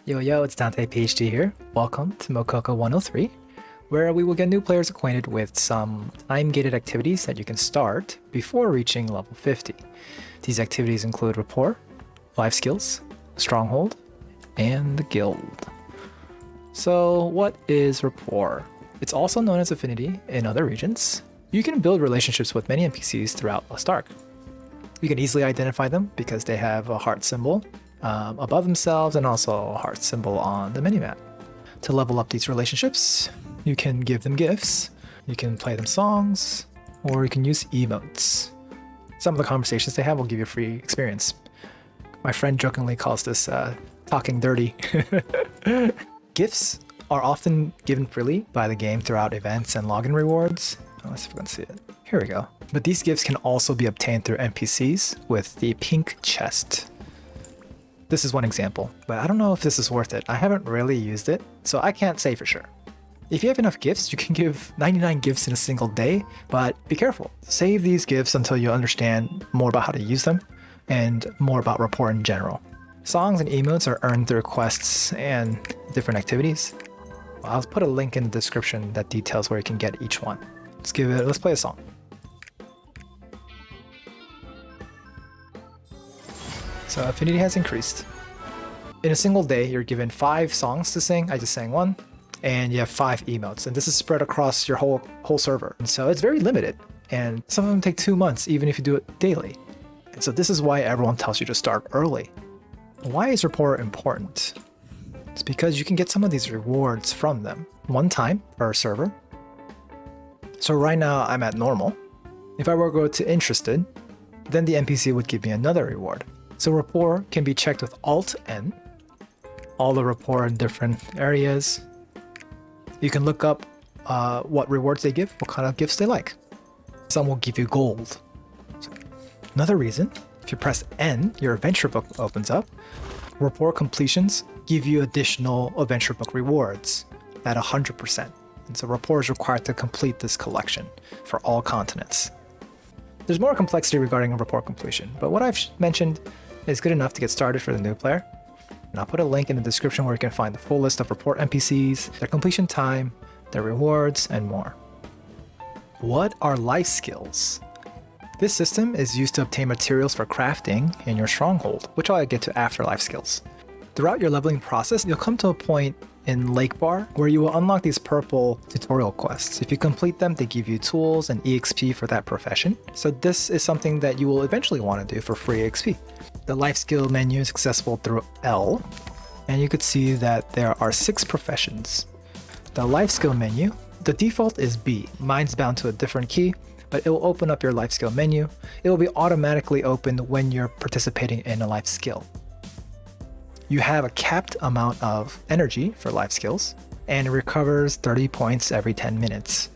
Yo, it's Dante PhD here. Welcome to Mokoko 103, where we will get new players acquainted with some time-gated activities that you can start before reaching level 50. These activities include Rapport, Life Skills, Stronghold, and the Guild. So what is Rapport? It's also known as Affinity in other regions. You can build relationships with many NPCs throughout Lost Ark. You can easily identify them because they have a heart symbol above themselves and also a heart symbol on the minimap. To level up these relationships, you can give them gifts, you can play them songs, or you can use emotes. Some of the conversations they have will give you a free experience. My friend jokingly calls this talking dirty. Gifts are often given freely by the game throughout events and login rewards. Let's see if we can see it. Here we go. But these gifts can also be obtained through NPCs with the pink chest. This is one example, but I don't know if this is worth it. I haven't really used it, so I can't say for sure. If you have enough gifts, you can give 99 gifts in a single day, but be careful. Save these gifts until you understand more about how to use them and more about Rapport in general. Songs and emotes are earned through quests and different activities. I'll put a link in the description that details where you can get each one. Let's play a song. So affinity has increased. In a single day, you're given 5 songs to sing. I just sang one, and you have 5 emotes, and this is spread across your whole server. And so it's very limited, and some of them take 2 months, even if you do it daily. And so this is why everyone tells you to start early. Why is Rapport important? It's because you can get some of these rewards from them, one time per server. So right now I'm at normal. If I were to go to interested, then the NPC would give me another reward. So Rapport can be checked with Alt-N, all the Rapport in different areas. You can look up what rewards they give, what kind of gifts they like. Some will give you gold. Another reason, if you press N, your adventure book opens up. Rapport completions give you additional adventure book rewards at 100%. And so Rapport is required to complete this collection for all continents. There's more complexity regarding a Rapport completion, but what I've mentioned is good enough to get started for the new player. And I'll put a link in the description where you can find the full list of Rapport NPCs, their completion time, their rewards, and more. What are life skills? This system is used to obtain materials for crafting in your Stronghold, which I'll get to after life skills. Throughout your leveling process, you'll come to a point in Lake Bar where you will unlock these purple tutorial quests. If you complete them, they give you tools and EXP for that profession. So this is something that you will eventually want to do for free XP. The life skill menu is accessible through L, and you could see that there are 6 professions. The life skill menu, the default is B. Mine's bound to a different key, but it will open up your life skill menu. It will be automatically opened when you're participating in a life skill. You have a capped amount of energy for life skills, and it recovers 30 points every 10 minutes.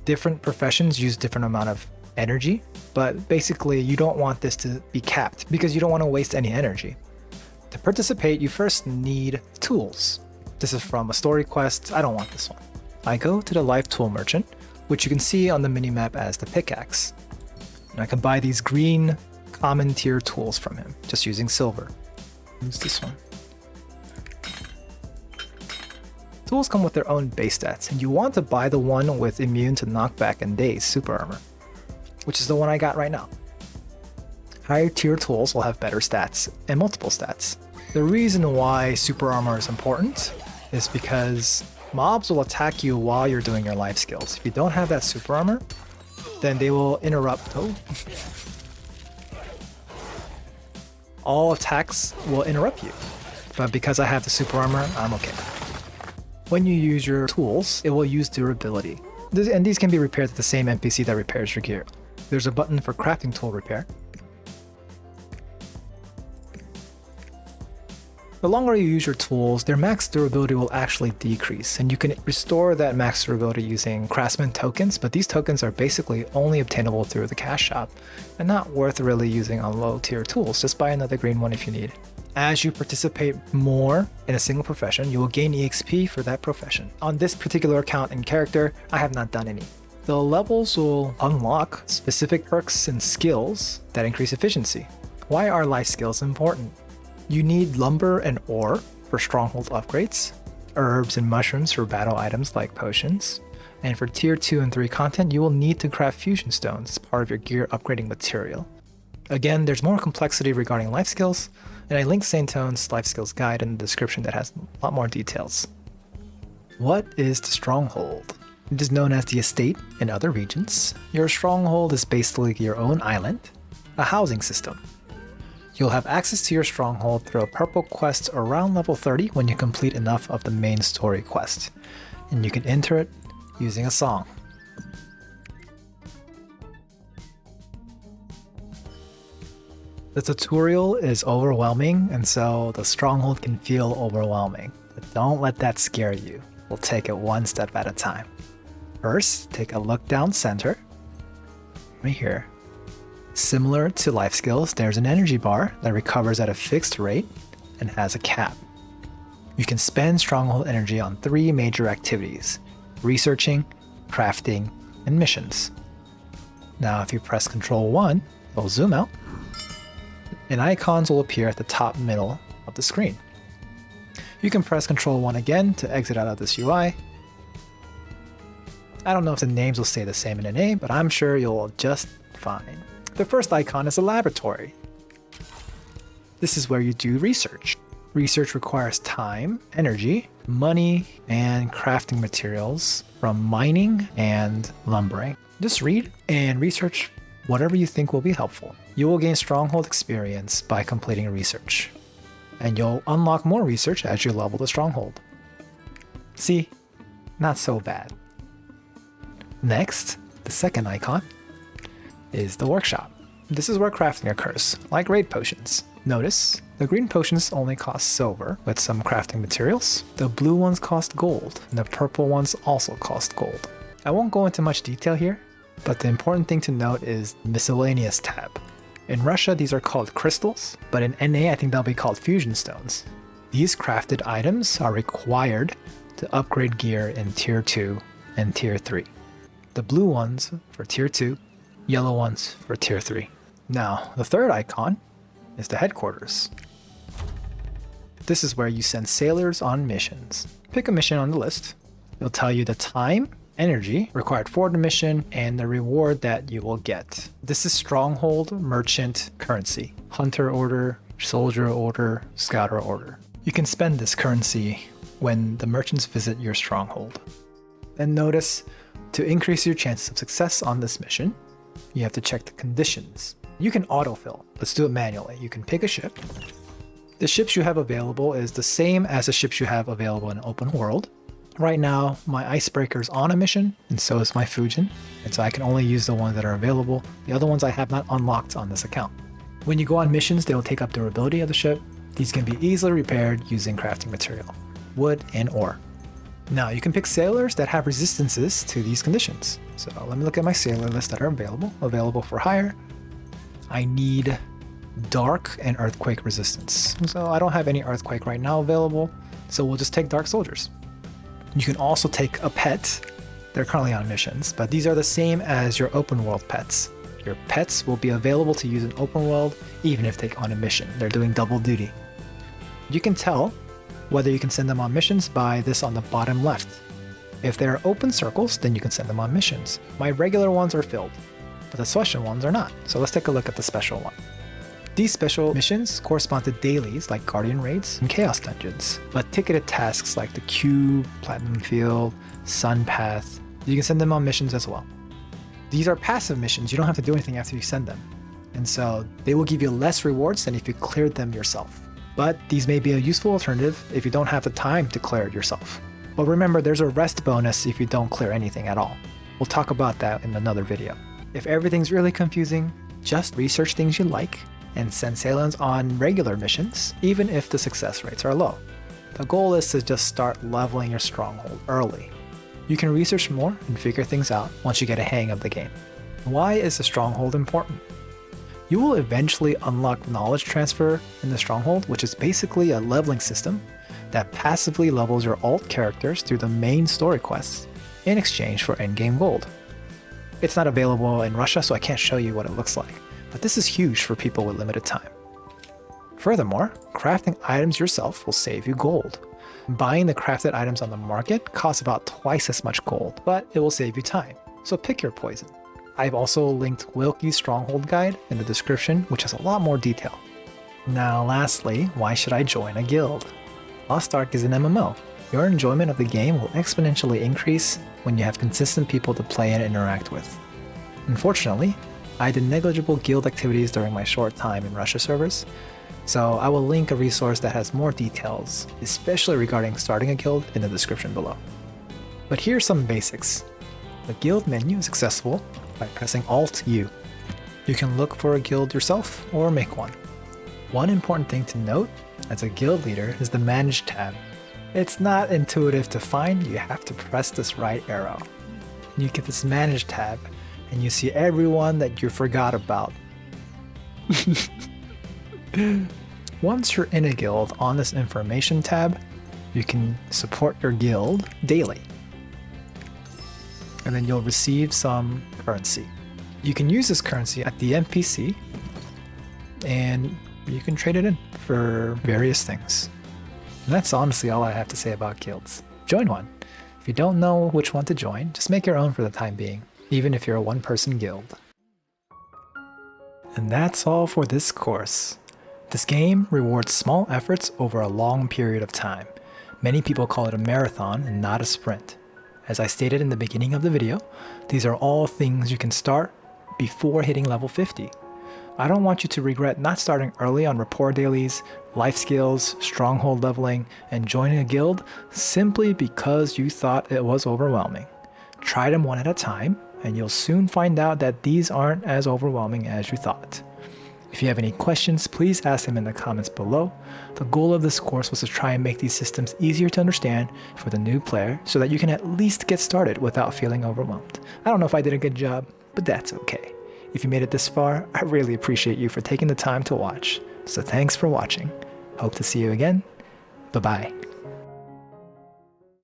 Different professions use different amount of energy, but basically you don't want this to be capped because you don't want to waste any energy. To participate, you first need tools. This is from a story quest. I don't want this one. I go to the life tool merchant, which you can see on the minimap as the pickaxe. And I can buy these green common tier tools from him, just using silver. Use this one. Tools come with their own base stats, and you want to buy the one with immune to knockback and daze super armor, which is the one I got right now. Higher tier tools will have better stats and multiple stats. The reason why super armor is important is because mobs will attack you while you're doing your life skills. If you don't have that super armor, then they will interrupt. All attacks will interrupt you, but because I have the super armor, I'm okay. When you use your tools, it will use durability. And these can be repaired to the same NPC that repairs your gear. There's a button for crafting tool repair. The longer you use your tools, their max durability will actually decrease, and you can restore that max durability using craftsman tokens, but these tokens are basically only obtainable through the cash shop and not worth really using on low tier tools. Just buy another green one if you need. As you participate more in a single profession, you will gain EXP for that profession. On this particular account and character, I have not done any. The levels will unlock specific perks and skills that increase efficiency. Why are life skills important? You need lumber and ore for Stronghold upgrades, herbs and mushrooms for battle items like potions, and for tier 2 and 3 content you will need to craft fusion stones as part of your gear upgrading material. Again, there's more complexity regarding life skills, and I linked Saintone's life skills guide in the description that has a lot more details. What is the Stronghold? It is known as the estate in other regions. Your stronghold is basically your own island, a housing system. You'll have access to your stronghold through a purple quest around level 30 when you complete enough of the main story quest, and you can enter it using a song. The tutorial is overwhelming, and so the stronghold can feel overwhelming, but don't let that scare you. We'll take it one step at a time. First, take a look down center, right here. Similar to life skills, there's an energy bar that recovers at a fixed rate and has a cap. You can spend stronghold energy on 3 major activities: researching, crafting, and missions. Now if you press Ctrl 1, it'll zoom out, and icons will appear at the top middle of the screen. You can press Ctrl 1 again to exit out of this UI. I don't know if the names will stay the same in NA, but I'm sure you'll just fine. The first icon is a laboratory. This is where you do research. Research requires time, energy, money, and crafting materials from mining and lumbering. Just read and research whatever you think will be helpful. You will gain stronghold experience by completing research, and you'll unlock more research as you level the stronghold. See, not so bad. Next, the second icon is the workshop. This is where crafting occurs, like raid potions. Notice, the green potions only cost silver with some crafting materials. The blue ones cost gold, and the purple ones also cost gold. I won't go into much detail here, but the important thing to note is the miscellaneous tab. In Russia, these are called crystals, but in NA, I think they'll be called fusion stones. These crafted items are required to upgrade gear in tier 2 and tier 3. The blue ones for tier 2, yellow ones for tier 3. Now, the third icon is the headquarters. This is where you send sailors on missions. Pick a mission on the list. It'll tell you the time, energy required for the mission, and the reward that you will get. This is Stronghold Merchant currency. Hunter order, soldier order, scouter order. You can spend this currency when the merchants visit your stronghold. And notice, to increase your chances of success on this mission, you have to check the conditions. You can autofill. Let's do it manually. You can pick a ship. The ships you have available is the same as the ships you have available in open world. Right now, my icebreaker is on a mission, and so is my Fujin, and so I can only use the ones that are available. The other ones I have not unlocked on this account. When you go on missions, they will take up durability of the ship. These can be easily repaired using crafting material, wood and ore. Now you can pick sailors that have resistances to these conditions. So let me look at my sailor list that are available for hire. I need dark and earthquake resistance. So I don't have any earthquake right now available, so we'll just take dark soldiers. You can also take a pet. They're currently on missions, but these are the same as your open world pets. Your pets will be available to use in open world even if they're on a mission. They're doing double duty. You can tell whether you can send them on missions by this on the bottom left. If they are open circles, then you can send them on missions. My regular ones are filled, but the special ones are not. So let's take a look at the special one. These special missions correspond to dailies like Guardian Raids and Chaos Dungeons, but ticketed tasks like the Cube, Platinum Field, Sun Path, you can send them on missions as well. These are passive missions, you don't have to do anything after you send them, and so they will give you less rewards than if you cleared them yourself. But these may be a useful alternative if you don't have the time to clear it yourself. But remember, there's a rest bonus if you don't clear anything at all. We'll talk about that in another video. If everything's really confusing, just research things you like and send sailors on regular missions, even if the success rates are low. The goal is to just start leveling your stronghold early. You can research more and figure things out once you get a hang of the game. Why is the stronghold important? You will eventually unlock knowledge transfer in the stronghold, which is basically a leveling system that passively levels your alt characters through the main story quests in exchange for endgame gold. It's not available in Russia, so I can't show you what it looks like, but this is huge for people with limited time. Furthermore, crafting items yourself will save you gold. Buying the crafted items on the market costs about twice as much gold, but it will save you time, so pick your poison. I've also linked Wilkie's Stronghold guide in the description, which has a lot more detail. Now lastly, why should I join a guild? Lost Ark is an MMO. Your enjoyment of the game will exponentially increase when you have consistent people to play and interact with. Unfortunately, I did negligible guild activities during my short time in Russia servers, so I will link a resource that has more details, especially regarding starting a guild, in the description below. But here's some basics. The guild menu is accessible by pressing Alt-U. You can look for a guild yourself or make one. One important thing to note as a guild leader is the Manage tab. It's not intuitive to find, you have to press this right arrow. You get this Manage tab and you see everyone that you forgot about. Once you're in a guild on this Information tab, you can support your guild daily. And then you'll receive some currency. You can use this currency at the NPC and you can trade it in for various things. And that's honestly all I have to say about guilds. Join one. If you don't know which one to join, just make your own for the time being, even if you're a one-person guild. And that's all for this course. This game rewards small efforts over a long period of time. Many people call it a marathon and not a sprint. As I stated in the beginning of the video, these are all things you can start before hitting level 50. I don't want you to regret not starting early on Rapport dailies, life skills, stronghold leveling, and joining a guild simply because you thought it was overwhelming. Try them one at a time, and you'll soon find out that these aren't as overwhelming as you thought. If you have any questions, please ask them in the comments below. The goal of this course was to try and make these systems easier to understand for the new player so that you can at least get started without feeling overwhelmed. I don't know if I did a good job, but that's okay. If you made it this far, I really appreciate you for taking the time to watch. So thanks for watching. Hope to see you again. Bye-bye.